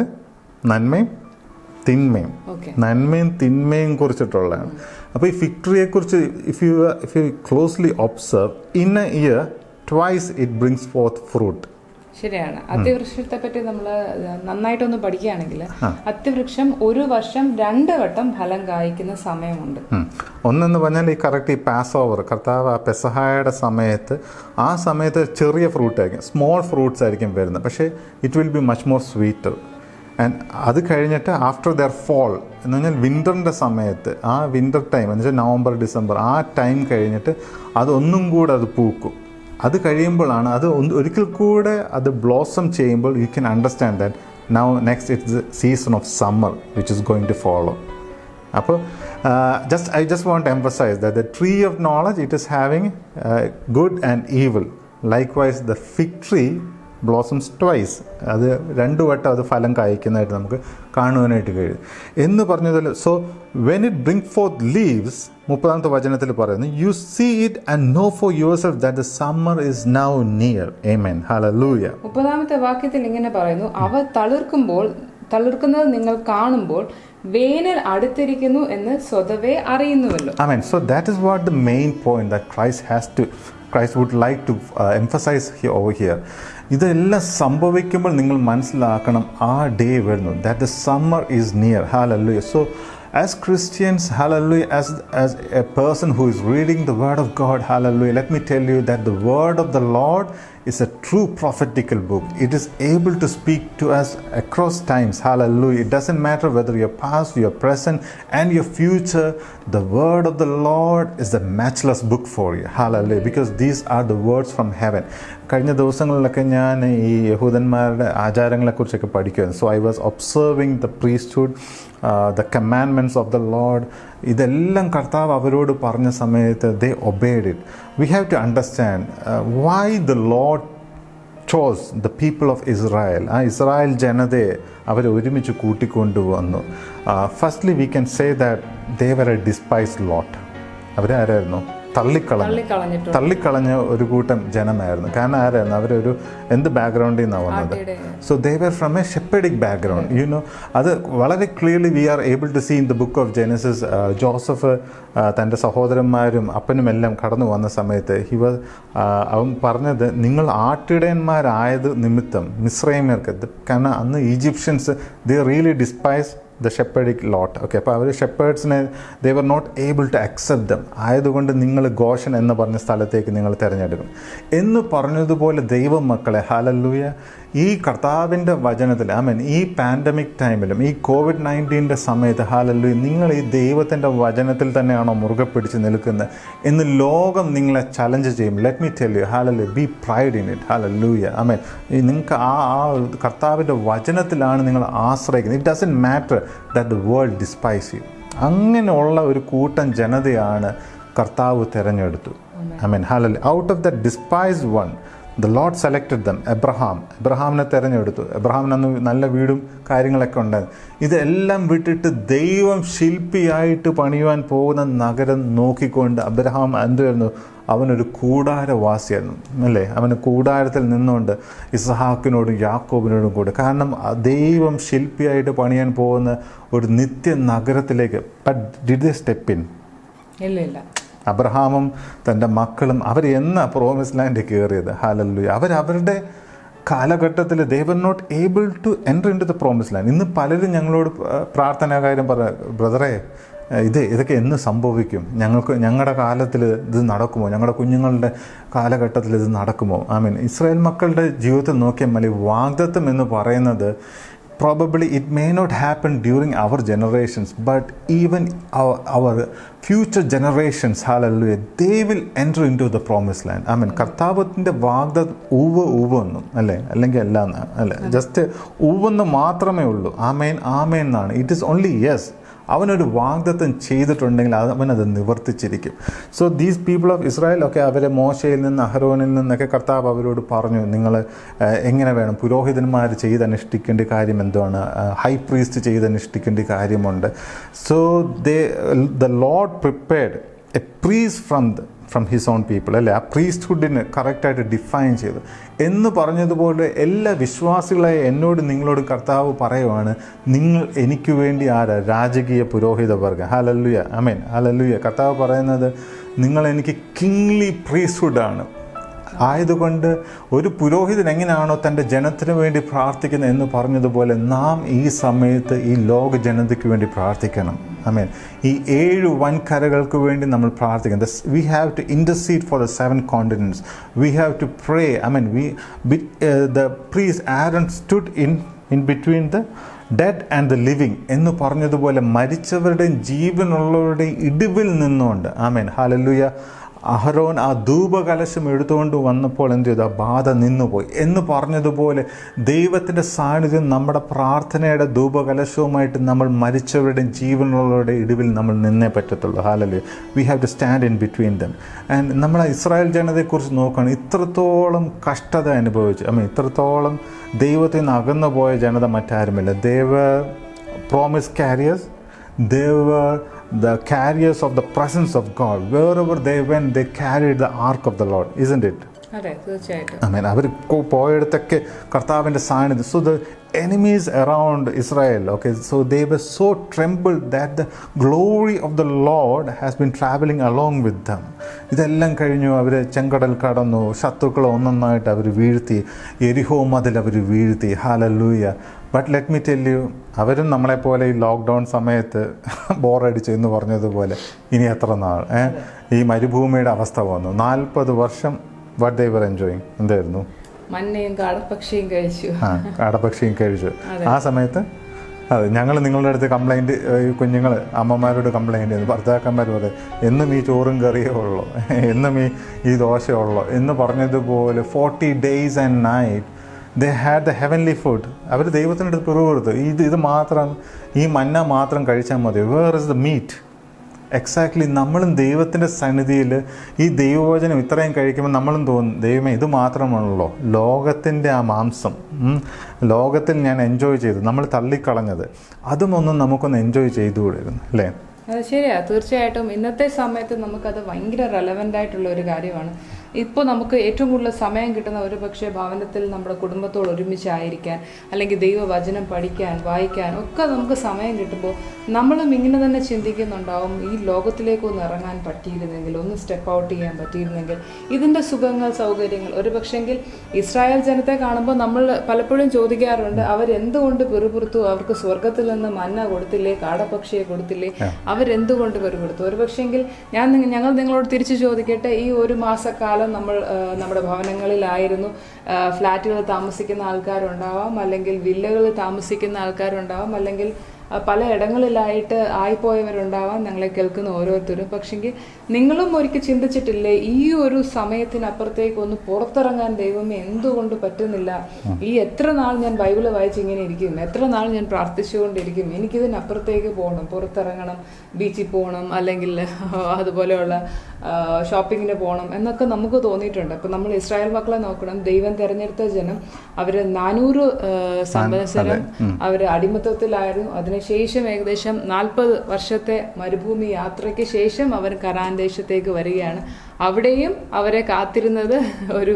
നന്മയും തിന്മയും. നന്മയും തിന്മയും കുറിച്ചിട്ടുള്ളതാണ്. അപ്പോൾ ഈ ഫിഗ് ട്രീയെ കുറിച്ച് if you closely observe, in A year twice it brings fourth fruit. ശരിയാണ്. അത്തിവൃക്ഷത്തെ പറ്റി നമ്മൾ നന്നായിട്ടൊന്ന് പഠിക്കുകയാണെങ്കിൽ അത്തിവൃക്ഷം ഒരു വർഷം 2 വട്ടം ഫലം കായ്ക്കുന്ന സമയമുണ്ട്. ഒന്നെന്ന് പറഞ്ഞാൽ ഈ കറക്റ്റ് ഈ പാസ് ഓവർ, കർത്താവ് ആ പെസഹായുടെ സമയത്ത്, ആ സമയത്ത് ചെറിയ ഫ്രൂട്ട് ആയിരിക്കും, സ്മോൾ ഫ്രൂട്ട്സ് ആയിരിക്കും വരുന്നത്, പക്ഷേ it will be much more sweeter. And അത് കഴിഞ്ഞിട്ട് ആഫ്റ്റർ ദർ ഫോൾ എന്ന് പറഞ്ഞാൽ വിൻ്ററിൻ്റെ സമയത്ത്, ആ വിൻ്റർ ടൈം എന്ന് വെച്ചാൽ നവംബർ ഡിസംബർ, ആ ടൈം കഴിഞ്ഞിട്ട് അതൊന്നും കൂടെ അത് പൂക്കും. അത് കഴിയുമ്പോഴാണ് അത് ഒരിക്കൽ കൂടെ അത് ബ്ലോസം ചെയ്യുമ്പോൾ you can understand that now next it's the season of summer which is going to follow. അപ്പോൾ I just want to emphasize that the tree of knowledge, it is having good and evil. Likewise the fig tree blossoms twice. അത് 2 വട്ടം അത് ഫലം കായ്ക്കുന്നതായിട്ട് നമുക്ക് കാണുവാനായിട്ട് കഴിയും എന്ന് പറഞ്ഞതിൽ. So when it bring forth leaves, 30ാമത്തെ വചനത്തിൽ പറയുന്നു, you see it and know for yourself that the summer is now near. ആമേൻ. ഹല്ലേലൂയ. 30ാമത്തെ വാക്യത്തിൽ ഇങ്ങനെ പറയുന്നു, അവ തളിർക്കുന്നത് നിങ്ങൾ കാണുമ്പോൾ വേനൽ അടുത്തിരിക്കുന്നു എന്ന് സ്വതവേ അറിയുന്നുവല്ലോ. Amen. So that is what the main point that Christ has to Christ would like to emphasize here over here. ഇതെല്ലാം സംഭവിക്കുമ്പോൾ നിങ്ങൾ മനസ്സിലാക്കണം ആ ഡേ വരുന്നു, that the summer is near. Hallelujah. So as Christians, hallelujah, as a person who is reading the word of God, hallelujah, let me tell you that the word of the Lord is a true prophetical book. It is able to speak to us across times. Hallelujah. It doesn't matter whether your past, your present and your future, the word of the Lord is the matchless book for you. Hallelujah. Because these are the words from heaven. കഴിഞ്ഞ ദിവസങ്ങളിലൊക്കെ ഞാൻ ഈ യഹൂദന്മാരുടെ ആചാരങ്ങളെക്കുറിച്ചൊക്കെ പഠിക്കുമായിരുന്നു. So I was observing the priesthood, the commandments of the Lord. ഇതെല്ലാം കർത്താവ് അവരോട് പറഞ്ഞ സമയത്ത് they obeyed it. We have to understand why the Lord chose the people of Israel. ആ ഇസ്രായേൽ ജനതയെ അവരെ ഒരുമിച്ച് കൂട്ടിക്കൊണ്ടുവന്നു. Firstly we can say that they were a despised lot. അവരാരായിരുന്നു? തള്ളിക്കളഞ്ഞ ഒരു കൂട്ടം ജനമായിരുന്നു. കാരണം ആരായിരുന്നു? അവരൊരു എന്ത് ബാക്ക്ഗ്രൗണ്ടിൽ നിന്നാണ് വന്നത്? So they were from a shepherdic background. You know, അത് വളരെ clearly we are able to see in the book of Genesis. Joseph തൻ്റെ സഹോദരന്മാരും അപ്പനുമെല്ലാം കടന്നു വന്ന സമയത്ത് അവൻ പറഞ്ഞത്, നിങ്ങൾ ആട്ടിടയന്മാരായത് നിമിത്തം മിസ്രൈമ്യർക്ക്, കാരണം അന്ന് Egyptians they really despise the shepherding lot. Okay, അപ്പോൾ അവർ ഷെപ്പേർഡ്സിനെ they were not able to accept them. ആയതുകൊണ്ട് നിങ്ങൾ ഗോഷൻ എന്ന് പറഞ്ഞ സ്ഥലത്തേക്ക് നിങ്ങൾ തിരഞ്ഞെടുക്കും എന്ന് പറഞ്ഞതുപോലെ ദൈവമക്കളെ, ഹല്ലേലൂയ, ഈ കർത്താവിൻ്റെ വചനത്തിൽ, ഈ പാൻഡമിക് ടൈമിലും ഈ COVID-19 സമയത്ത്, ഹല്ലേലൂയ, നിങ്ങൾ ഈ ദൈവത്തിൻ്റെ വചനത്തിൽ തന്നെയാണോ മുറുകെ പിടിച്ച് നിൽക്കുന്നത് എന്ന് ലോകം നിങ്ങളെ ചലഞ്ച് ചെയ്യും. Let me tell you, hallelujah, B pride in it. Hallelujah. നിങ്ങൾക്ക് ആ കർത്താവിൻ്റെ വചനത്തിലാണ് നിങ്ങൾ ആശ്രയിക്കുന്നത്. It doesn't matter that the world despise you. അങ്ങനെയുള്ള ഒരു കൂട്ടം ജനതയാണ് കർത്താവ് തിരഞ്ഞെടുത്തു. Hallelujah. Out of that despised one, the Lord selected them. എബ്രഹാമിനെ തിരഞ്ഞെടുത്തു. എബ്രഹാമിന് അന്ന് നല്ല വീടും കാര്യങ്ങളൊക്കെ ഉണ്ടായിരുന്നു. ഇതെല്ലാം വിട്ടിട്ട് ദൈവം ശില്പിയായിട്ട് പണിയുവാൻ പോകുന്ന നഗരം നോക്കിക്കൊണ്ട് അബ്രഹാം എന്തായിരുന്നു? അവനൊരു കൂടാരവാസിയായിരുന്നു, അല്ലേ? അവന് കൂടാരത്തിൽ നിന്നുകൊണ്ട് ഇസ്ഹാക്കിനോടും യാക്കോബിനോടും കൂടെ, കാരണം ദൈവം ശില്പിയായിട്ട് പണിയാൻ പോകുന്ന ഒരു നിത്യ നഗരത്തിലേക്ക്. But did they step in? ഇല്ല. അബ്രഹാമും തൻ്റെ മക്കളും അവർ എന്നാ പ്രോമിസ് ലാൻഡ് കയറിയത്? ഹല്ലേലൂയ. അവരുടെ കാലഘട്ടത്തിൽ they were not able to enter into the promised land. ഇന്ന് പലരും ഞങ്ങളോട് പ്രാർത്ഥനാകാര്യം ബ്രദറെ, ഇതൊക്കെ എന്ന് സംഭവിക്കും? ഞങ്ങളുടെ കാലത്തിൽ ഇത് നടക്കുമോ? ഞങ്ങളുടെ കുഞ്ഞുങ്ങളുടെ കാലഘട്ടത്തിൽ ഇത് നടക്കുമോ? ഇസ്രായേൽ മക്കളുടെ ജീവിതത്തിൽ നോക്കിയാൽ മതി, വാഗ്ദത്തം എന്ന് പറയുന്നത് probably it may not happen during our generations, but even our future generations, hallelujah, they will enter into the promised land. കർത്താവിൻ്റെ വാഗ്ദത്തം ഊവൊന്നും അല്ലെങ്കിൽ അല്ല അല്ലേ, ജസ്റ്റ് ഊവെന്ന് മാത്രമേ ഉള്ളൂ. ആമേൻ എന്നാണ്. It is only yes. അവനൊരു വാഗ്ദത്തം ചെയ്തിട്ടുണ്ടെങ്കിൽ അവനത് നിവർത്തിച്ചിരിക്കും. So these people of Israel ഒക്കെ അവരെ മോശയിൽ നിന്ന് അഹരോനിൽ നിന്നൊക്കെ കർത്താവ് അവരോട് പറഞ്ഞു, നിങ്ങൾ എങ്ങനെ വേണം, പുരോഹിതന്മാർ ചെയ്തനുഷ്ഠിക്കേണ്ട കാര്യം എന്താണ്, ഹൈ പ്രീസ്റ്റ് ചെയ്തനുഷ്ഠിക്കേണ്ട കാര്യമുണ്ട്. So the Lord prepared A priest from his own people, അല്ലേ? ആ പ്രീസ്റ്റ്ഹുഡിനെ കറക്റ്റായിട്ട് ഡിഫൈൻ ചെയ്തു എന്ന് പറഞ്ഞതുപോലെ എല്ലാ വിശ്വാസികളെ എന്നോട് നിങ്ങളോട് കർത്താവ് പറയുവാണ്, നിങ്ങൾ എനിക്ക് വേണ്ടി രാജകീയ പുരോഹിത വർഗ്ഗം. ഹല്ലേലൂയ. ഹല്ലേലൂയ. കർത്താവ് പറയുന്നത്, നിങ്ങൾ എനിക്ക് കിങ്ലി പ്രീസ്റ്റ്ഹുഡാണ്. ആയതുകൊണ്ട് ഒരു പുരോഹിതൻ എങ്ങനെയാണോ തൻ്റെ ജനത്തിന് വേണ്ടി പ്രാർത്ഥിക്കുന്നത് എന്ന് പറഞ്ഞതുപോലെ നാം ഈ സമയത്ത് ഈ ലോക ജനതയ്ക്ക് വേണ്ടി പ്രാർത്ഥിക്കണം. ഈ 7 വൻകരകൾക്ക് വേണ്ടി നമ്മൾ പ്രാർത്ഥിക്കണം. We have to intercede for the 7 continents. We have to pray. The priest Aaron stood in between the dead and the living എന്ന് പറഞ്ഞതുപോലെ മരിച്ചവരുടെയും ജീവനുള്ളവരുടെയും ഇടിവിൽ നിന്നുകൊണ്ട്, ഹല്ലേലൂയ, അഹരോൻ ആ ധൂപകലശം എടുത്തുകൊണ്ട് വന്നപ്പോൾ എന്ത് ചെയ്തു? ആ ബാധ നിന്നുപോയി എന്ന് പറഞ്ഞതുപോലെ ദൈവത്തിൻ്റെ സാന്നിധ്യം നമ്മുടെ പ്രാർത്ഥനയുടെ ധൂപകലശവുമായിട്ട് നമ്മൾ മരിച്ചവരുടെയും ജീവനുള്ളവരുടെ ഇടിവിൽ നമ്മൾ നിന്നേ പറ്റത്തുള്ളൂ. Hallelujah. We have to stand in between them. And നമ്മൾ ഇസ്രായേൽ ജനതയെക്കുറിച്ച് നോക്കുകയാണ്, ഇത്രത്തോളം കഷ്ടത അനുഭവിച്ചു, ഇത്രത്തോളം ദൈവത്തിൽ നിന്ന് അകന്നു പോയ ജനത മറ്റാരുമില്ല. They were promise carriers. They were the carriers of the presence of God. Wherever they went, they carried the ark of the Lord, isn't it? അതെ, തീർച്ചയായിട്ടും. I mean, അവർ പോയിടത്തൊക്കെ കർത്താവിൻ്റെ സാന്നിധ്യം. So the enemies around Israel, okay, so they were so trembled that the glory of the Lord has been traveling along with them. ഇതെല്ലാം കഴിഞ്ഞു, അവർ ചെങ്കടൽ കടന്നു, ശത്രുക്കളെ ഒന്നൊന്നായിട്ട് അവർ വീഴ്ത്തി, എരിഹോ മതിൽ അവർ വീഴ്ത്തി. Hallelujah. But let me tell you, അവരും നമ്മളെപ്പോലെ ഈ ലോക്ക്ഡൗൺ സമയത്ത് ബോറടിച്ചു എന്ന് പറഞ്ഞതുപോലെ ഇനി എത്ര നാൾ ഈ മരുഭൂമിയുടെ അവസ്ഥ വന്നു. 40 വർഷം what they were enjoying എന്തായിരുന്നു? മന്നയും കാടപ്പക്ഷിയും കഴിച്ചു. കാടപ്പക്ഷിയും കഴിച്ചു. ആ സമയത്ത് അതെ, ഞങ്ങൾ നിങ്ങളുടെ അടുത്ത് കംപ്ലൈൻറ്റ്, കുഞ്ഞുങ്ങൾ അമ്മമാരോട് കംപ്ലൈൻറ്റ് ചെയ്യുന്നു, ഭർത്താക്കന്മാർ പറയും എന്നും ഈ ചോറും കറിയേ ഉള്ളൂ, എന്നും ഈ ദോശയുള്ളൂ എന്ന് പറഞ്ഞതുപോലെ 40 days and night they had the heavenly food. അവർ ദൈവത്തിൻ്റെ അടുത്ത് പിറുകൊടുത്തു, ഇത് മാത്രം, ഈ മന്ന മാത്രം കഴിച്ചാൽ മതി. Where is the meat? Exactly. നമ്മളും ദൈവത്തിൻ്റെ സന്നിധിയിൽ ഈ ദൈവവചനം ഇത്രയും കഴിക്കുമ്പോൾ നമ്മളും തോന്നും, ദൈവമേ ഇത് മാത്രമാണല്ലോ ലോകത്തിൻ്റെ ആ മാംസം, ലോകത്തിൽ ഞാൻ എൻജോയ് ചെയ്തു, നമ്മൾ തള്ളിക്കളഞ്ഞത്, അതുമൊന്നും നമുക്കൊന്ന് എൻജോയ് ചെയ്തുകൂടായിരുന്നു അല്ലേ? അത് ശരിയാണ്, തീർച്ചയായിട്ടും. ഇന്നത്തെ സമയത്ത് നമുക്കത് ഭയങ്കര റെലവൻ്റ് ആയിട്ടുള്ള ഒരു കാര്യമാണ്. ഇപ്പോൾ നമുക്ക് ഏറ്റവും കൂടുതൽ സമയം കിട്ടുന്ന ഒരു പക്ഷേ ഭവനത്തിൽ നമ്മുടെ കുടുംബത്തോട് ഒരുമിച്ചായിരിക്കാൻ, അല്ലെങ്കിൽ ദൈവവചനം പഠിക്കാൻ, വായിക്കാൻ ഒക്കെ നമുക്ക് സമയം കിട്ടുമ്പോൾ നമ്മളും ഇങ്ങനെ തന്നെ ചിന്തിക്കുന്നുണ്ടാവും, ഈ ലോകത്തിലേക്കൊന്ന് ഇറങ്ങാൻ പറ്റിയിരുന്നെങ്കിൽ, ഒന്ന് സ്റ്റെപ്പ് ഔട്ട് ചെയ്യാൻ പറ്റിയിരുന്നെങ്കിൽ, ഇതിൻ്റെ സുഖങ്ങൾ, സൗകര്യങ്ങൾ. ഒരു പക്ഷെങ്കിൽ ഇസ്രായേൽ ജനത്തെ കാണുമ്പോൾ നമ്മൾ പലപ്പോഴും ചോദിക്കാറുണ്ട്, അവരെന്തുകൊണ്ട് പിറുപിറുത്തു? അവർക്ക് സ്വർഗത്തിൽ നിന്ന് മന്ന കൊടുത്തില്ലേ, കാടപ്പക്ഷിയെ കൊടുത്തില്ലേ, അവരെന്തുകൊണ്ട് പിറുപിറുത്തു? ഒരു പക്ഷെങ്കിൽ ഞങ്ങൾ നിങ്ങളോട് തിരിച്ചു ചോദിക്കട്ടെ, ഈ ഒരു മാസക്കാലം നമ്മൾ നമ്മുടെ ഭവനങ്ങളിലായിരുന്നു. ഫ്ലാറ്റുകളിൽ താമസിക്കുന്ന ആൾക്കാരുണ്ടാവാം, അല്ലെങ്കിൽ വില്ലകളിൽ താമസിക്കുന്ന ആൾക്കാരുണ്ടാവാം, അല്ലെങ്കിൽ പല ഇടങ്ങളിലായിട്ട് ആയിപ്പോയവരുണ്ടാവാം ഞങ്ങളെ കേൾക്കുന്ന ഓരോരുത്തരും. പക്ഷെങ്കിൽ നിങ്ങളും ഒരിക്കൽ ചിന്തിച്ചിട്ടില്ലേ, ഈ ഒരു സമയത്തിനപ്പുറത്തേക്ക് ഒന്ന് പുറത്തിറങ്ങാൻ ദൈവമേ എന്തുകൊണ്ട് പറ്റുന്നില്ല? ഈ എത്ര നാൾ ഞാൻ ബൈബിള് വായിച്ച് ഇങ്ങനെ ഇരിക്കും, എത്ര നാൾ ഞാൻ പ്രാർത്ഥിച്ചുകൊണ്ടിരിക്കും, എനിക്കിതിനപ്പുറത്തേക്ക് പോകണം, പുറത്തിറങ്ങണം, ബീച്ചിൽ പോകണം, അല്ലെങ്കിൽ അതുപോലെയുള്ള ഷോപ്പിങ്ങിന് പോകണം എന്നൊക്കെ നമുക്ക് തോന്നിയിട്ടുണ്ട്. അപ്പം നമ്മൾ ഇസ്രായേൽ മക്കളെ നോക്കണം. ദൈവം തിരഞ്ഞെടുത്ത ജനം, അവർ 400 സംവത്സരം അവർ അടിമത്തത്തിലായിരുന്നു. അതിനുശേഷം ഏകദേശം 40 വർഷത്തെ മരുഭൂമി യാത്രയ്ക്ക് ശേഷം അവർ കനാൻ ദേശത്തേക്ക് വരികയാണ്. അവിടെയും അവരെ കാത്തിരുന്നത് ഒരു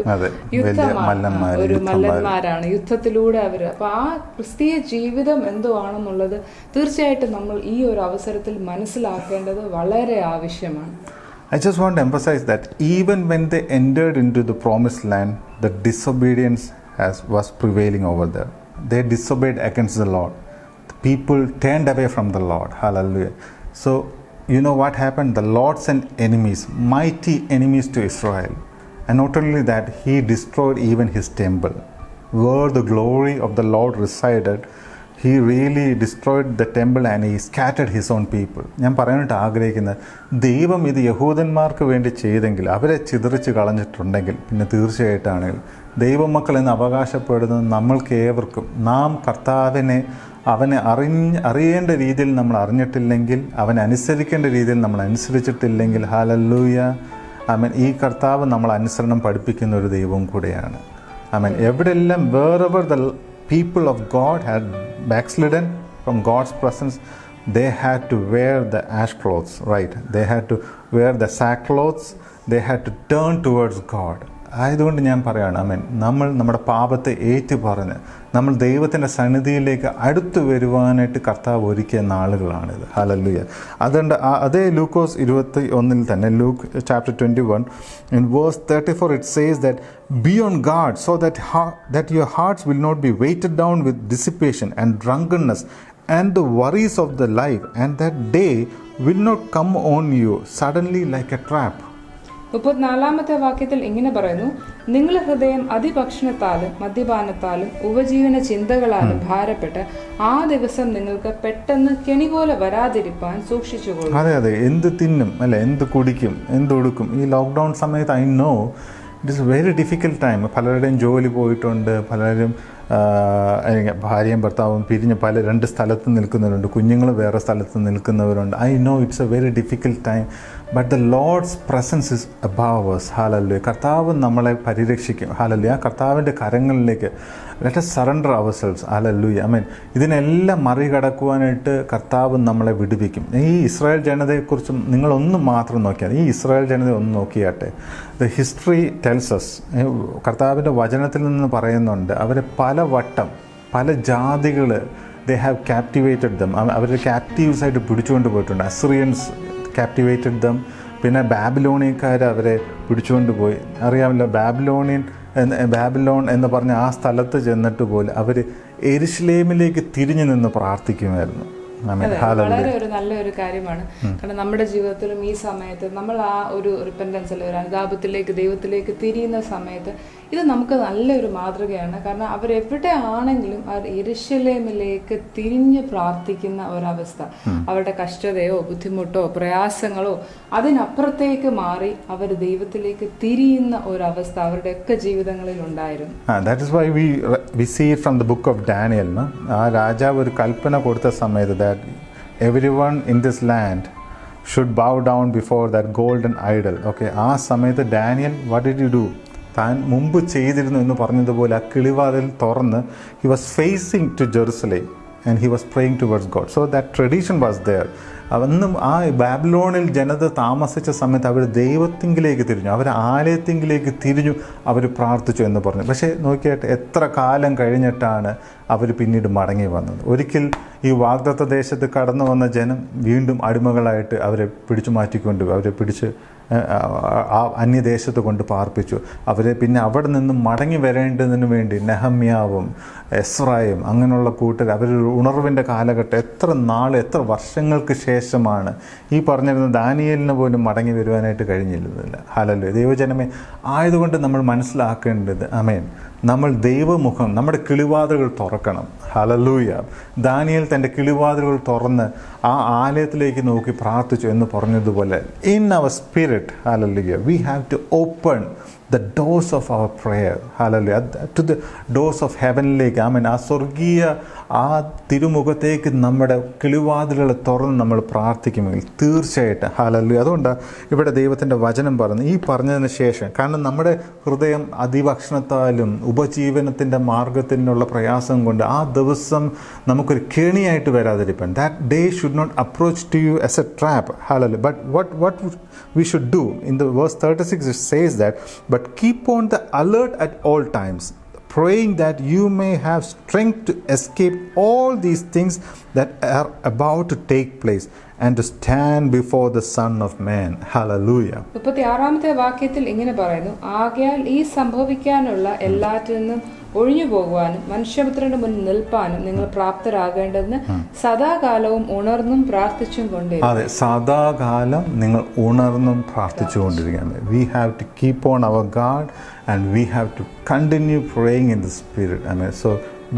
യുദ്ധമാണ്, ഒരു മല്ലന്മാരാണ്, യുദ്ധത്തിലൂടെ അവർ. അപ്പൊ ആ ക്രിസ്തീയ ജീവിതം എന്തുവാണെന്നുള്ളത് തീർച്ചയായിട്ടും നമ്മൾ ഈ ഒരു അവസരത്തിൽ മനസ്സിലാക്കേണ്ടത് വളരെ ആവശ്യമാണ്. I just want to emphasize that even when they entered into the promised land, the disobedience was prevailing over there. They disobeyed against the Lord. The people turned away from the Lord. Hallelujah. So, you know what happened? The Lord sent enemies, mighty enemies to Israel. And not only that, He destroyed even His temple. Where the glory of the Lord resided, He really destroyed the temple and He scattered His own people. ഞാൻ പറയാനായിട്ട് ആഗ്രഹിക്കുന്നത്, ദൈവം ഇത് യഹൂദന്മാർക്ക് വേണ്ടി ചെയ്തെങ്കിൽ, അവരെ ചിതറിച്ച് കളഞ്ഞിട്ടുണ്ടെങ്കിൽ, പിന്നെ തീർച്ചയായിട്ടാണെങ്കിൽ ദൈവമക്കൾ എന്ന് അവകാശപ്പെടുന്നത് നമ്മൾക്ക് ഏവർക്കും, നാം കർത്താവിനെ അവനെ അറിയേണ്ട രീതിയിൽ നമ്മൾ അറിഞ്ഞിട്ടില്ലെങ്കിൽ, അവനെ അനുസരിക്കേണ്ട രീതിയിൽ നമ്മൾ അനുസരിച്ചിട്ടില്ലെങ്കിൽ, ഹല്ലേലൂയ, ആമേൻ, ഈ കർത്താവ് നമ്മൾ അനുസരണം പഠിപ്പിക്കുന്ന ഒരു ദൈവം കൂടെയാണ്. ആമേൻ. എവിടെയെല്ലാം wherever the people of God had backslidden from God's presence, they had to wear the ash clothes, right? They had to wear the sackcloths. They had to turn towards God. ആയതുകൊണ്ട് ഞാൻ പറയുകയാണ്, ആമേൻ, നമ്മൾ നമ്മുടെ പാപത്തെ ഏറ്റു പറഞ്ഞ് നമ്മൾ ദൈവത്തിൻ്റെ സന്നിധിയിലേക്ക് അടുത്തു വരുവാനായിട്ട് കർത്താവ് ഒരുക്കിയ നാളുകളാണിത്. ഹല്ലേലൂയ. അതുകൊണ്ട് അതേ ലൂക്കോസ് 21 തന്നെ, Luke chapter 21 in verse 34 it says that be on guard so that your hearts will not be weighted down with dissipation and drunkenness and the worries of the life, and that day will not come on you suddenly like a trap. 34 വാക്യത്തിൽ ഇങ്ങനെ പറയുന്നു, നിങ്ങളുടെ ഹൃദയം അതിഭക്ഷണത്താലും മദ്യപാനത്താലും ഉപജീവന ചിന്തകളാലും ഭാരപ്പെട്ട് ആ ദിവസം നിങ്ങൾക്ക് പെട്ടെന്ന് കെണി പോലെ വരാതിരിപ്പാൻ സൂക്ഷിച്ചുകൊള്ളും. അതെ, എന്ത് തിന്നും അല്ലെ, എന്ത് കുടിക്കും, എന്തൊടുക്കും. ഈ ലോക്ക്ഡൗൺ സമയത്ത് I know it is very difficult time. പലരുടെയും ജോലി പോയിട്ടുണ്ട്, പലരും ഭാര്യയും ഭർത്താവും പിരിഞ്ഞ് 2 സ്ഥലത്ത് നിൽക്കുന്നവരുണ്ട്, കുഞ്ഞുങ്ങൾ വേറെ സ്ഥലത്ത് നിൽക്കുന്നവരുണ്ട്. I know it's a very difficult time. But the Lord's presence is above us. ഹല്ലേലൂയ. കർത്താവ് നമ്മളെ പരിരക്ഷിക്കും. ഹല്ലേലൂയ. കർത്താവിൻ്റെ കരങ്ങളിലേക്ക് ലെറ്റ് us surrender ourselves. ഹല്ലേലൂയ. ആമേൻ. ഇതിനെല്ലാം മറികടക്കുവാനായിട്ട് കർത്താവ് നമ്മളെ വിടുവിക്കും. ഈ ഇസ്രായേൽ ജനതയെക്കുറിച്ചും നിങ്ങളൊന്ന് മാത്രം നോക്കിയാൽ, ഈ ഇസ്രായേൽ ജനതയെ ഒന്ന് നോക്കിയാട്ടെ. ദ ഹിസ്റ്ററി ടെൽസ് us, കർത്താവിൻ്റെ വചനത്തിൽ നിന്ന് പറയുന്നുണ്ട്, അവരെ പലവട്ടം പല ജാതികൾ they have captivated them. അവർ ക്യാപ്റ്റീവ്സായിട്ട് പിടിച്ചുകൊണ്ട് പോയിട്ടുണ്ട്. അസിറിയൻസ് captivated them. പിന്നെ ബാബിലോണിയക്കാർ അവരെ പിടിച്ചുകൊണ്ട് പോയി. അറിയാമല്ലോ, ബാബിലോൺ എന്ന് പറഞ്ഞ ആ സ്ഥലത്ത് ചെന്നിട്ട് പോലും അവർ യെരുശലേമിലേക്ക് തിരിഞ്ഞു നിന്ന് പ്രാർത്ഥിക്കുമായിരുന്നു. വളരെ ഒരു നല്ലൊരു കാര്യമാണ്. കാരണം നമ്മുടെ ജീവിതത്തിലും ഈ സമയത്ത് നമ്മൾ ആ ഒരു റിപ്പൻറ്റൻസിൽ, ഒരു അനുതാപത്തിലേക്ക് ദൈവത്തിലേക്ക് തിരിയുന്ന സമയത്ത് ഇത് നമുക്ക് നല്ലൊരു മാതൃകയാണ്. കാരണം അവരെവിടെ ആണെങ്കിലും അവർ യെരുശലേമിലേക്ക് തിരിഞ്ഞ് പ്രാർത്ഥിക്കുന്ന ഒരവസ്ഥ, അവരുടെ കഷ്ടതയോ ബുദ്ധിമുട്ടോ പ്രയാസങ്ങളോ അതിനപ്പുറത്തേക്ക് മാറി അവർ ദൈവത്തിലേക്ക് തിരിയുന്ന ഒരവസ്ഥ അവരുടെയൊക്കെ ജീവിതങ്ങളിൽ ഉണ്ടായിരുന്നു. That is why we see it from the book of Daniel. ആ രാജാവ് ഒരു കൽപ്പന കൊടുത്ത സമയത്ത് that everyone in this land should bow down before that golden idol. Okay, ആ സമയത്ത് Daniel what did he do? താൻ മുമ്പ് ചെയ്തിരുന്നു എന്ന് പറഞ്ഞതുപോലെ ആ കിളിവാതിൽ തുറന്ന് he was facing to Jerusalem and he was praying towards God. So that tradition was there. അന്നും ആ ബാബിലോണിൽ ജനത താമസിച്ച സമയത്ത് അവർ ദൈവത്തിങ്കിലേക്ക് തിരിഞ്ഞു, അവർ ആലയത്തിങ്കിലേക്ക് തിരിഞ്ഞു, അവർ പ്രാർത്ഥിച്ചു എന്ന് പറഞ്ഞു. പക്ഷേ നോക്കിയായിട്ട് എത്ര കാലം കഴിഞ്ഞിട്ടാണ് അവർ പിന്നീട് മടങ്ങി വന്നത്. ഒരിക്കൽ ഈ വാഗ്ദത്ത ദേശത്ത് കടന്നു വന്ന ജനം വീണ്ടും അടിമകളായിട്ട് അവരെ പിടിച്ചു മാറ്റിക്കൊണ്ട് അവരെ പിടിച്ച് ആ അന്യദേശത്ത് കൊണ്ട് പാർപ്പിച്ചു. അവരെ പിന്നെ അവിടെ നിന്നും മടങ്ങി വരേണ്ടതിന് വേണ്ടി നെഹമ്യാവും എസ്രായും അങ്ങനെയുള്ള കൂട്ടർ അവരൊരു ഉണർവിൻ്റെ കാലഘട്ടം എത്ര വർഷങ്ങൾക്ക് ശേഷമാണ് ഈ പറഞ്ഞിരുന്ന ദാനിയേലിന് പോലും മടങ്ങി വരുവാനായിട്ട് കഴിഞ്ഞിരുന്നില്ല. ഹല്ലേലൂയ. ദൈവജനമേ, ആയതുകൊണ്ട് നമ്മൾ മനസ്സിലാക്കേണ്ടത്, ആമേൻ, നമ്മൾ ദൈവമുഖം, നമ്മുടെ കിളിവാതിലുകൾ തുറക്കണം. ഹല്ലേലൂയ. ദാനിയേൽ തൻ്റെ കിളിവാതിലുകൾ തുറന്ന് ആ ആലയത്തിലേക്ക് നോക്കി പ്രാർത്ഥിച്ചു എന്ന് പറഞ്ഞതുപോലെ in our spirit, hallelujah, we have to open the doors of our prayer, hallelujah, to the doors of heavenലേക്ക്, ആമേൻ, ആ സ്വർഗീയ ആ തിരുമുഖത്തേക്ക് നമ്മുടെ കിളിവാതിലുകൾ തുറന്ന് നമ്മൾ പ്രാർത്ഥിക്കുമെങ്കിൽ തീർച്ചയായിട്ടും, ഹല്ലേലൂയ. അതുകൊണ്ട് ഇവിടെ ദൈവത്തിൻ്റെ വചനം പറഞ്ഞു ഈ പറഞ്ഞതിന് ശേഷം, കാരണം നമ്മുടെ ഹൃദയം അതിഭക്ഷണത്താലും ഉപജീവനത്തിൻ്റെ മാർഗത്തിനുള്ള പ്രയാസം കൊണ്ട് ആ ദിവസം നമുക്കൊരു കെണിയായിട്ട് വരാതിരിക്കാൻ, that day should not approach to you as a trap, hallelujah. But what we should do, in the verse 36 it says that, but keep on the alert at all times, praying that you may have strength to escape all these things that are about to take place and to stand before the Son of Man. Hallelujah. 36ാമത്തെ വാക്യത്തിൽ ഇങ്ങനെ പറയുന്നു, ആകയാൽ ഈ സംഭവിക്കാനുള്ള എല്ലാറ്റിൽ നിന്നും ഒഴിഞ്ഞു പോകുവാനും മനുഷ്യപുത്രന്റെ മുന്നിൽ നിൽപ്പാനും നിങ്ങൾ പ്രാപ്തരാകേണ്ടതിന് സദാകാലവും ഉണർന്നും പ്രാർത്ഥിച്ചും കൊണ്ടിരിക്കും. അതെ, സദാകാലം നിങ്ങൾ ഉണർന്നും പ്രാർത്ഥിച്ചുകൊണ്ടിരിക്കുകയാണ്. We have to keep on our guard and we have to continue praying in the spirit. Amen. So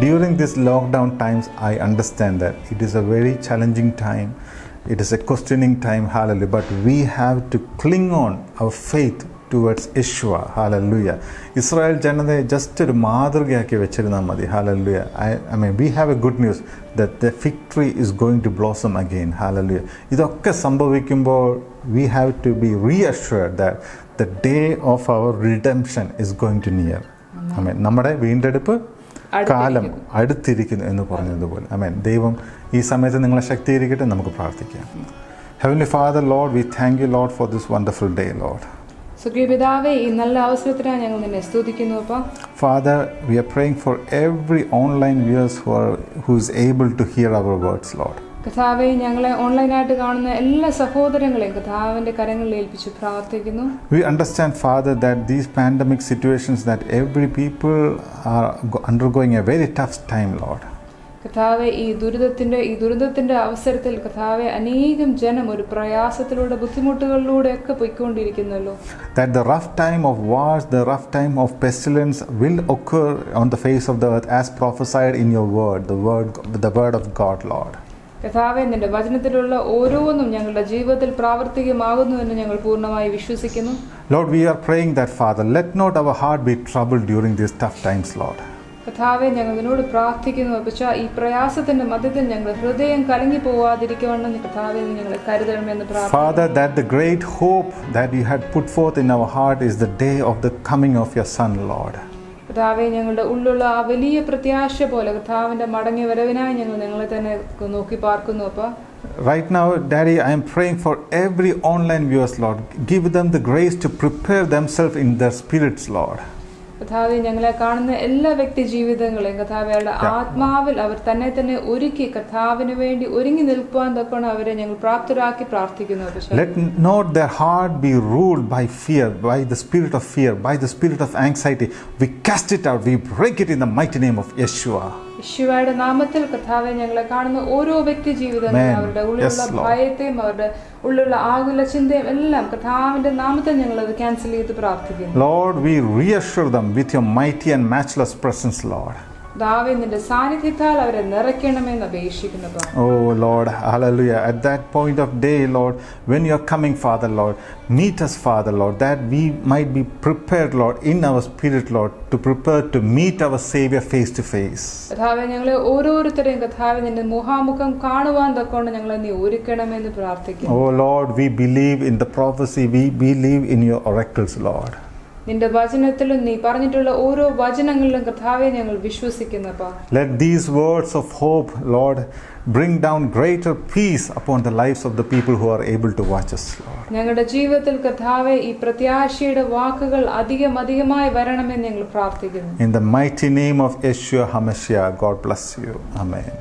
during this lockdown times, I understand that it is a very challenging time. It is a questioning time, hallelujah, but we have to cling on our faith towards Yeshua, hallelujah. Israel ജനതയെ just ഒരു മാതൃകയാക്കി വെച്ചിരുന്നാൽ മതി, hallelujah. I mean, we have a good news that the fig tree is going to blossom again, hallelujah. ഇതൊക്കെ സംഭവിക്കുമ്പോൾ we have to be reassured that the day of our redemption is going to near. Amen. നമ്മുടെ വീണ്ടെടുപ്പ് കാലം അടുത്തിരിക്കുന്നു എന്ന് പറഞ്ഞതുപോലെ, ആമേൻ. ദൈവം ഈ സമയത്ത് നിങ്ങളെ ശക്തീകരിക്കട്ടെ. നമുക്ക് പ്രാർത്ഥിക്കാം. Heavenly Father, Lord, we thank you, Lord, for this wonderful day, Lord. സുഗ്രീപിതാവേ, ഈ നല്ല അവസരത്തിനായി ഞങ്ങൾ നിന്നെ സ്തുതിക്കുന്നു. Father, we are praying for every online viewers who is able to hear our words, Lord. കർത്താവേ, ഞങ്ങളെ ഓൺലൈനായിട്ട് കാണുന്ന എല്ലാ സഹോദരങ്ങളെയും കർത്താവിന്റെ കരങ്ങളിൽ ഏൽപ്പിച്ച് പ്രാർത്ഥിക്കുന്നു. We understand, Father, that these pandemic situations that every people are undergoing a very tough time, Lord. കർത്താവേ, ഈ ദുരിതത്തിന്റെ അവസരത്തിൽ കർത്താവേ, അനേകം ജനം ഒരു പ്രയാസത്തിലൂടെ ബുദ്ധിമുട്ടുകളിലൂടെ ഒക്കെ പോയിക്കൊണ്ടിരിക്കുന്നല്ലോ. That the rough time of wars, the rough time of pestilence will occur on the face of the earth as prophesied in your word, the word of God, Lord. കർത്താവേ, നിന്റെ വചനത്തിലുള്ള ഓരോന്നും ഞങ്ങളുടെ ജീവിതത്തിൽ പ്രാവർത്തികമാകുന്നു എന്ന് ഞങ്ങൾ പൂർണ്ണമായി വിശ്വസിക്കുന്നു. Lord, we are praying that, Father, let not our heart be troubled during these tough times, Lord. കർത്താവെ ഞങ്ങൾ നിന്നോട് പ്രാർത്ഥിക്കുന്നു പക്ഷേ ഈ പ്രയാസത്തിന്റെ മധ്യത്തിൽ ഞങ്ങൾ ഹൃദയം കലങ്ങി പോവാതിരിക്കുവാണെന്ന് കർത്താവെ ഞങ്ങളെ കരുതണമെന്ന് പ്രാർത്ഥിക്കുന്നു. Father, that the great hope that you had put forth in our heart is the day of the coming of your Son, Lord. കർത്താവെ ഞങ്ങളുടെ ഉള്ളിലുള്ള ആ വലിയ പ്രത്യാശ പോലെ കർത്താവിന്റെ മടങ്ങി വരവിനായി ഞങ്ങൾ നിങ്ങളെ തന്നെ നോക്കി പാർക്കുന്നു. അപ്പ Right now, Daddy, I am praying for every online viewers, Lord. Give them the grace to prepare themselves in their spirits, Lord. കർത്താവെ ഞങ്ങളെ കാണുന്ന എല്ലാ വ്യക്തി ജീവിതങ്ങളെയും കർത്താവയുടെ ആത്മാവിൽ അവർ തന്നെ തന്നെ ഒരുക്കി കർത്താവിന് വേണ്ടി ഒരുങ്ങി നിൽക്കുവാൻ തക്കവണ്ണം അവരെ ഞങ്ങൾ പ്രാപ്തരാക്കി പ്രാർത്ഥിക്കുന്നു. Let not their heart be ruled by fear, by the spirit of fear, by the spirit of anxiety. We cast it out, we break it in the mighty name of Yeshua. യേശുവയുടെ നാമത്തിൽ കർത്താവെ ഞങ്ങളെ കാണുന്ന ഓരോ വ്യക്തി ജീവിതങ്ങളും അവരുടെ ഉള്ളിലുള്ള ഭയത്തെയും അവരുടെ ഉള്ളിലുള്ള ആകുല ചിന്തയും എല്ലാം കർത്താവിന്റെ നാമത്തിൽ ഞങ്ങൾ അത് ക്യാൻസൽ ചെയ്ത് പ്രാർത്ഥിക്കുന്നു. Lord, we reassure them with your mighty and matchless presence, Lord. കർത്താവേ നിന്റെ സാന്നിധ്യത്താൽ അവരെ നിറയ്ക്കണമെന്ന് അപേക്ഷിക്കുന്നു. Oh Lord, hallelujah. At that point of day, Lord, when you are coming, Father, Lord, meet us, Father, Lord, that we might be prepared, Lord, in our spirit, Lord, to prepare to meet our Savior face to face. കർത്താവേ ഞങ്ങളെ ഓരോരുത്തരെയും കർത്താവേ നിന്റെ മുഖാമുഖം കാണുവാൻ തക്കവണ്ണം ഞങ്ങളെ നീ ഒരുക്കണമെന്ന് പ്രാർത്ഥിക്കുന്നു. Oh Lord, we believe in the prophecy, we believe in your oracles, Lord. നിന്റെ വചനത്തിലും നീ പറഞ്ഞിട്ടുള്ള ഓരോ വചനങ്ങളിലും കർത്താവേ ഞങ്ങൾ വിശ്വസിക്കുന്നപ്പാ. Let these words of hope, Lord, bring down greater peace upon the lives of the people who are able to watch us, Lord. ഞങ്ങളുടെ ജീവിതത്തിൽ കർത്താവേ ഈ പ്രത്യാശയുടെ വാക്കുകൾ അധികമായി വരണമെന്ന് ഞങ്ങൾ പ്രാർത്ഥിക്കുന്നു. In the mighty name of Yeshua HaMashiach, God bless you. Amen.